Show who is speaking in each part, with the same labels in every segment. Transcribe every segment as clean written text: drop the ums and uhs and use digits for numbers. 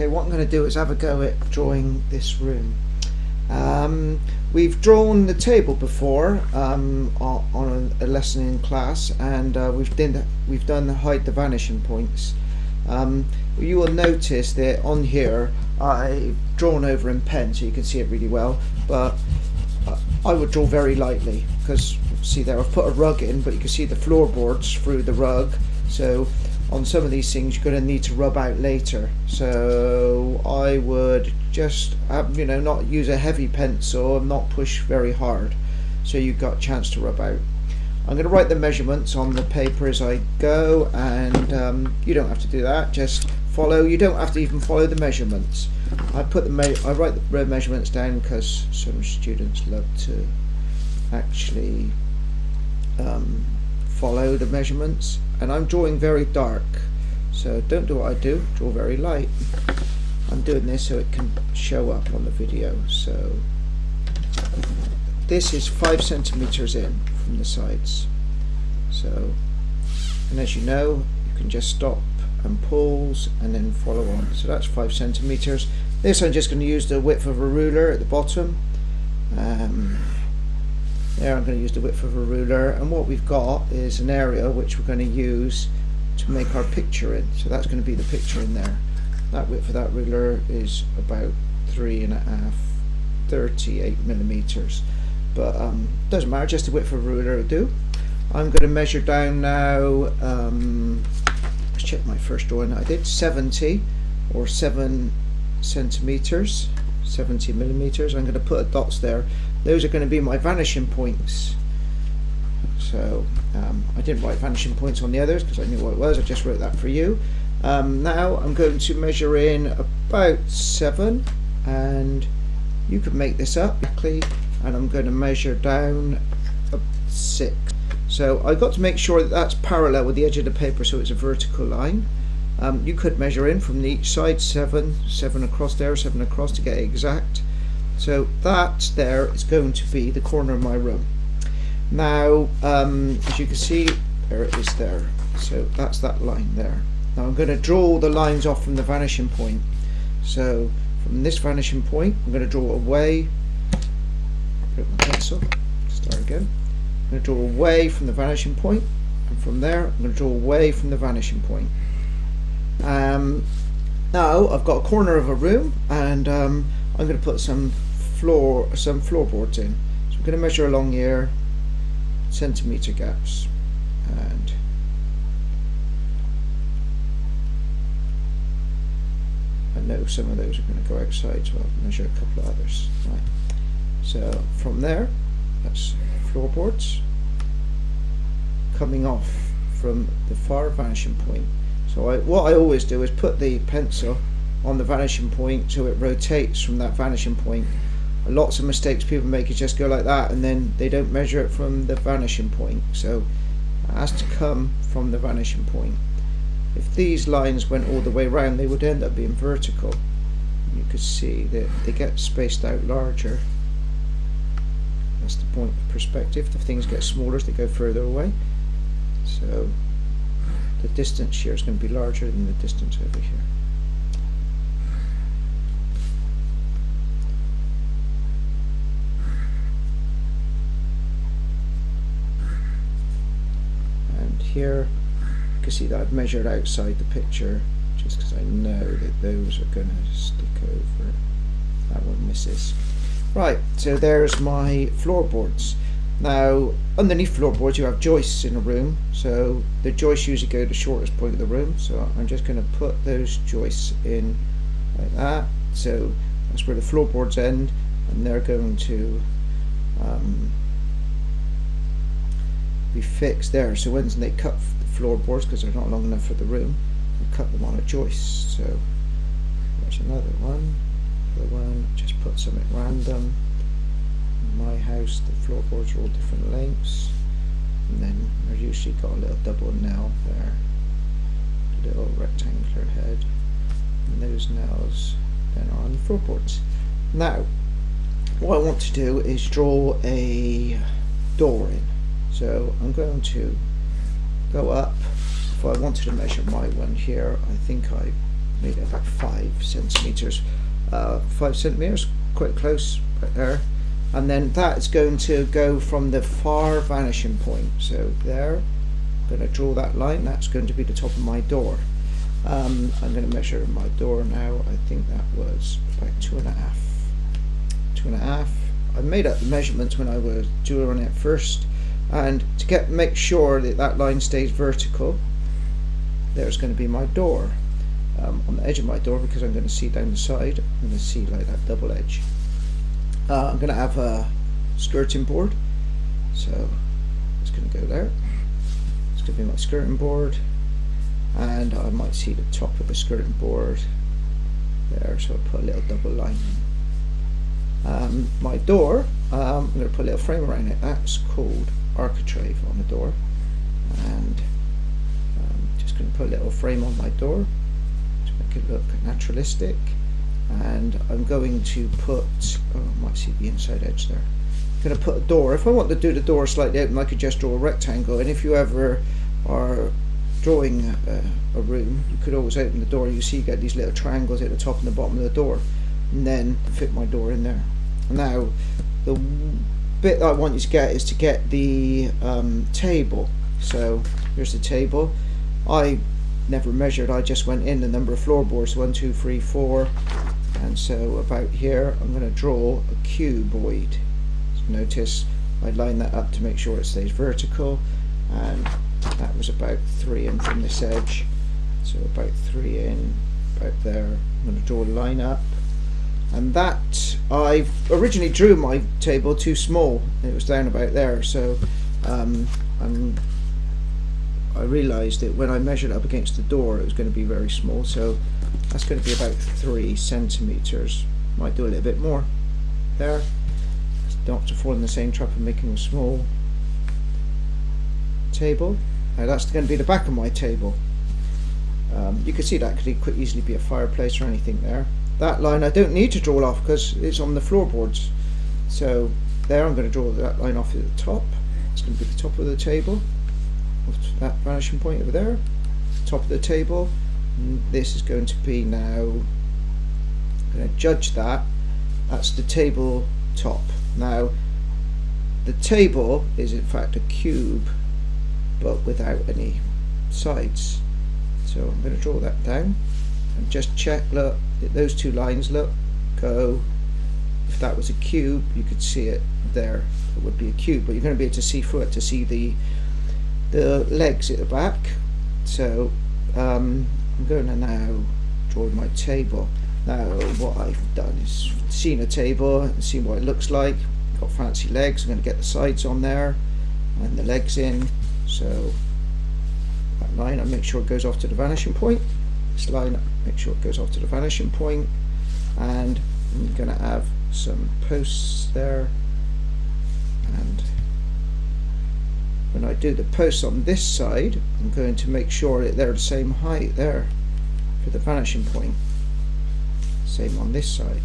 Speaker 1: Okay, what I'm going to do is have a go at drawing this room. We've drawn the table before on a lesson in class, and we've done the hide the vanishing points. You will notice that on here I've drawn over in pen so you can see it really well, but I would draw very lightly because see there I've put a rug in, but you can see the floorboards through the rug, so on some of these things you're going to need to rub out later. So I would just not use a heavy pencil and not push very hard, so you've got a chance to rub out. I'm going to write the measurements on the paper as I go, and you don't have to do that, just follow. You don't have to even follow the measurements. I write the measurements down because some students love to actually follow the measurements, and I'm drawing very dark, so don't do what I do, draw very light. I'm doing this so it can show up on the video. So this is 5 centimeters in from the sides, so, and as you know, you can just stop and pause and then follow on. So that's 5 centimeters. This I'm just going to use the width of a ruler at the bottom. There I'm going to use the width of a ruler, and what we've got is an area which we're going to use to make our picture in. So that's going to be the picture in there. That width of that ruler is about 38 millimeters, but doesn't matter, just the width of a ruler will do. I'm going to measure down now. Let's check my first drawing that I did. 70 or 7 centimeters, 70 millimeters. I'm going to put dots there. Those are going to be my vanishing points. So I didn't write vanishing points on the others because I knew what it was. I just wrote that for you. Now I'm going to measure in about 7, and you could make this up quickly, and I'm going to measure down 6. So I've got to make sure that that's parallel with the edge of the paper, so it's a vertical line. You could measure in from each side 7 across there, 7 across to get it exact. So that there is going to be the corner of my room. Now as you can see, there it is there. So that's that line there. Now I'm going to draw the lines off from the vanishing point. So from this vanishing point I'm going to draw away. Put my pencil, start again. I'm going to draw away from the vanishing point, and from there I'm going to draw away from the vanishing point. Now I've got a corner of a room, and I'm going to put some floorboards in. So I'm going to measure along here, centimeter gaps, and I know some of those are going to go outside, so I'll measure a couple of others. Right. So from there, that's floorboards coming off from the far vanishing point. So what I always do is put the pencil on the vanishing point so it rotates from that vanishing point. Lots of mistakes people make is just go like that, and then they don't measure it from the vanishing point. So it has to come from the vanishing point. If these lines went all the way around, they would end up being vertical. You could see that they get spaced out larger. That's the point of perspective. If things get smaller as they go further away. So the distance here is going to be larger than the distance over here. And here you can see that I've measured outside the picture just because I know that those are going to stick over. That one misses. Right, so there's my floorboards. Now underneath floorboards you have joists in a room, so the joists usually go to the shortest point of the room, so I'm just going to put those joists in like that. So that's where the floorboards end, and they're going to be fixed there. So when they cut the floorboards, because they're not long enough for the room, they cut them on a joist. So there's another one. Just put something random. In my house the floorboards are all different lengths, and then I've usually got a little double nail there, a little rectangular head, and those nails then are on the floorboards. Now what I want to do is draw a door in, so I'm going to go up. If I wanted to measure my one here, I think I maybe about 5 centimeters. 5 centimeters, quite close right there. And then that is going to go from the far vanishing point. So there, I'm going to draw that line. That's going to be the top of my door. I'm going to measure my door now. I think that was about 2.5. 2.5. I made up the measurements when I was doing it first, and to make sure that that line stays vertical, there's going to be my door on the edge of my door, because I'm going to see down the side. I'm going to see like that double edge. I'm going to have a skirting board, so it's going to go there. It's going to be my skirting board, and I might see the top of the skirting board there, so I'll put a little double line in. My door, I'm going to put a little frame around it. That's called Architrave on the door, and I'm just going to put a little frame on my door to make it look naturalistic. And I'm going to put, oh, I might see the inside edge there. I'm going to put a door. If I want to do the door slightly open, I could just draw a rectangle. And if you ever are drawing a room, you could always open the door. You see you get these little triangles at the top and the bottom of the door, and then fit my door in there. Now, the bit that I want you to get is to get the table. So here's the table. I never measured, I just went in the number of floorboards, 1, 2, 3, 4, and so about here I'm going to draw a cuboid. So notice I line that up to make sure it stays vertical, and that was about 3 in from this edge, so about 3 in, about there. I'm going to draw a line up, and that, I originally drew my table too small, it was down about there, so I realised that when I measured up against the door it was going to be very small, so that's going to be about 3 centimeters. Might do a little bit more there, not to fall in the same trap of making a small table. Now that's going to be the back of my table. You can see that could quite easily be a fireplace or anything there. That line I don't need to draw off because it's on the floorboards, so there I'm going to draw that line off at the top. It's going to be the top of the table, that vanishing point over there, top of the table, and this is going to be now, I'm going to judge that, that's the table top. Now the table is in fact a cube but without any sides, so I'm going to draw that down and just check, look, those two lines, look, go. If that was a cube you could see it there, it would be a cube, but you're going to be able to see through it to see the legs at the back. So I'm going to now draw my table. Now what I've done is seen a table and seen what it looks like. Got fancy legs. I'm going to get the sides on there and the legs in, so that line I make sure it goes off to the vanishing point. This line make sure it goes off to the vanishing point, and I'm going to have some posts there, and when I do the posts on this side I'm going to make sure that they're the same height there for the vanishing point. Same on this side,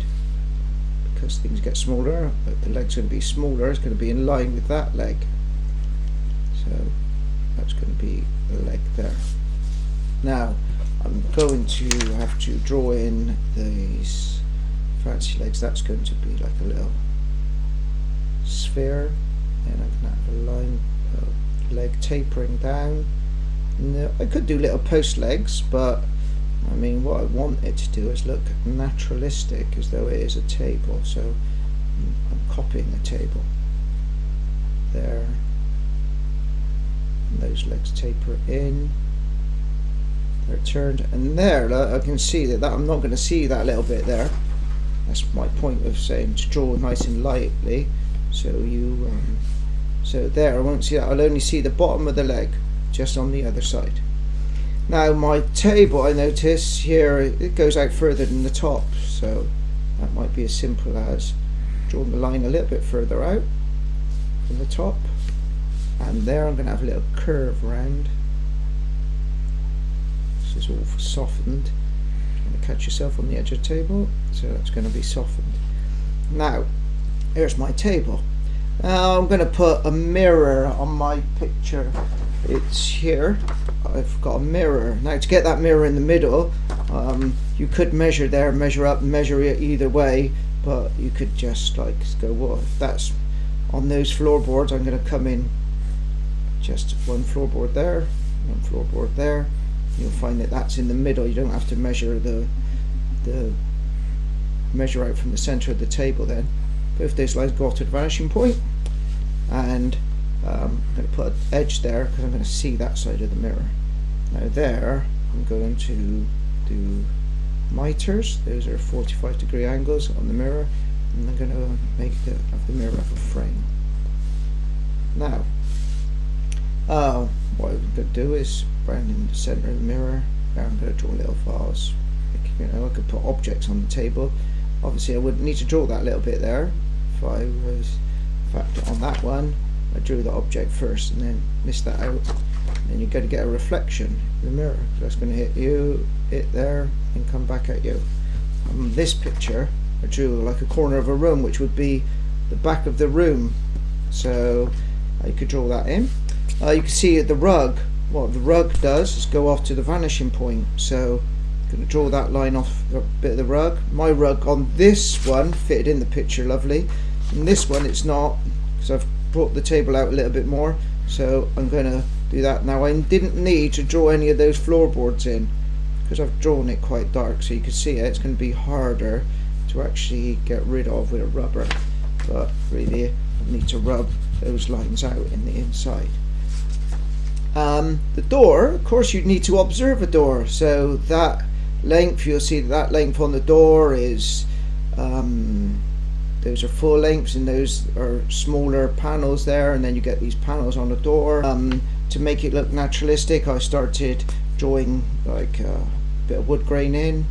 Speaker 1: because things get smaller, but the leg's going to be smaller, it's going to be in line with that leg, so that's going to be the leg there. Now I'm going to have to draw in these fancy legs. That's going to be like a little sphere, and I'm going to have a line, leg tapering down. Now, I could do little post legs, but I mean what I want it to do is look naturalistic, as though it is a table, so I'm copying a table there, and those legs taper in, they're turned, and there, look, I can see that I'm not going to see that little bit there. That's my point of saying to draw nice and lightly, so you so there I won't see that, I'll only see the bottom of the leg just on the other side. Now my table, I notice here it goes out further than the top, so that might be as simple as drawing the line a little bit further out from the top, and there I'm going to have a little curve around. This is all softened. You're going to catch yourself on the edge of the table, so that's going to be softened. Now here's my table. Now I'm going to put a mirror on my picture. It's here. I've got a mirror. Now to get that mirror in the middle, You could measure there, measure up, measure it either way, but you could just like go, well, if that's on those floorboards, I'm going to come in just one floorboard there, one floorboard there. You'll find that that's in the middle. You don't have to measure the measure out from the center of the table then. Both those lines go off to the vanishing point, and I'm going to put an edge there because I'm going to see that side of the mirror. Now there, I'm going to do miters. Those are 45-degree angles on the mirror, and I'm going to make have the mirror have a frame. Now, what I'm going to do is round in the center of the mirror. Now I'm going to draw little vase. You know, I could put objects on the table. Obviously, I wouldn't need to draw that little bit there. If I was, in fact, on that one, I drew the object first and then missed that out. And you're going to get a reflection in the mirror. So that's going to hit you, hit there, and come back at you. On this picture, I drew like a corner of a room, which would be the back of the room. So you could draw that in. You can see the rug. What the rug does is go off to the vanishing point. So I'm going to draw that line off a bit of the rug. My rug on this one fitted in the picture lovely. In this one it's not, because I've brought the table out a little bit more. So I'm going to do that now. I didn't need to draw any of those floorboards in because I've drawn it quite dark, so you can see it. It's going to be harder to actually get rid of with a rubber, but really I need to rub those lines out in the inside. The door, of course, you need to observe a door. So that length, you'll see that length on the door is those are full lengths, and those are smaller panels there, and then you get these panels on the door. To make it look naturalistic, I started drawing like a bit of wood grain in,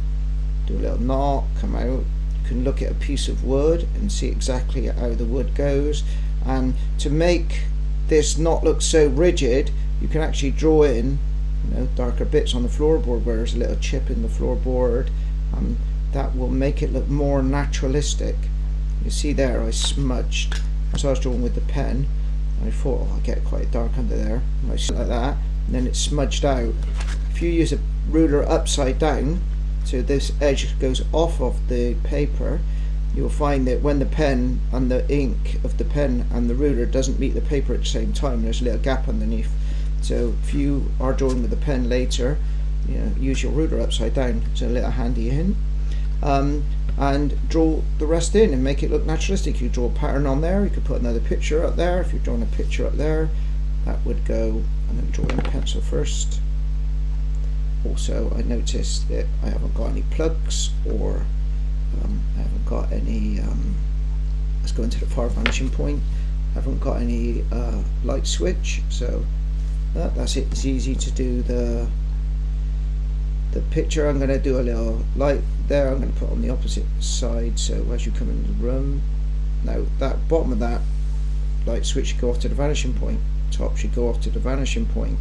Speaker 1: do a little knot, come out. You can look at a piece of wood and see exactly how the wood goes, and to make this not look so rigid, you can actually draw in, you know, darker bits on the floorboard where there's a little chip in the floorboard. That will make it look more naturalistic. You see there, I smudged. So I was drawing with the pen. I thought, oh, I'll get quite dark under there. And I just like that, and then it smudged out. If you use a ruler upside down, so this edge goes off of the paper, you'll find that when the pen and the ink of the pen and the ruler doesn't meet the paper at the same time, there's a little gap underneath. So if you are drawing with a pen later, you know, use your ruler upside down. It's a little handy hint. And draw the rest in and make it look naturalistic. You draw a pattern on there, you could put another picture up there. If you're drawing a picture up there, that would go. I'm going to draw in a pencil first. Also, I noticed that I haven't got any plugs, or I haven't got any, let's go into the far vanishing point. I haven't got any light switch, so that's it. It's easy to do the picture. I'm going to do a little light there. I'm going to put on the opposite side, so as you come into the room, now that bottom of that light switch should go off to the vanishing point, top should go off to the vanishing point.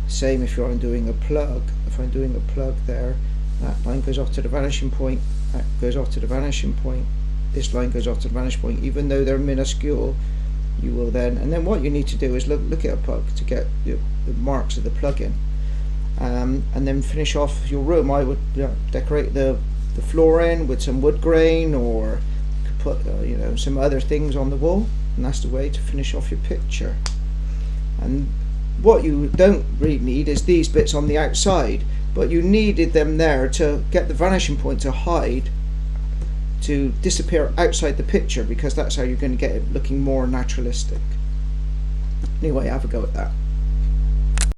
Speaker 1: Same if you're doing a plug. If I'm doing a plug there, that line goes off to the vanishing point, that goes off to the vanishing point, this line goes off to the vanishing point. Even though they're minuscule, you will then, and then what you need to do is look at a plug to get the marks of the plug-in. And then finish off your room. I would decorate the floor in with some wood grain, or you could put you know, some other things on the wall, and that's the way to finish off your picture. And what you don't really need is these bits on the outside, but you needed them there to get the vanishing point to hide, to disappear outside the picture, because that's how you're going to get it looking more naturalistic. Anyway, have a go at that.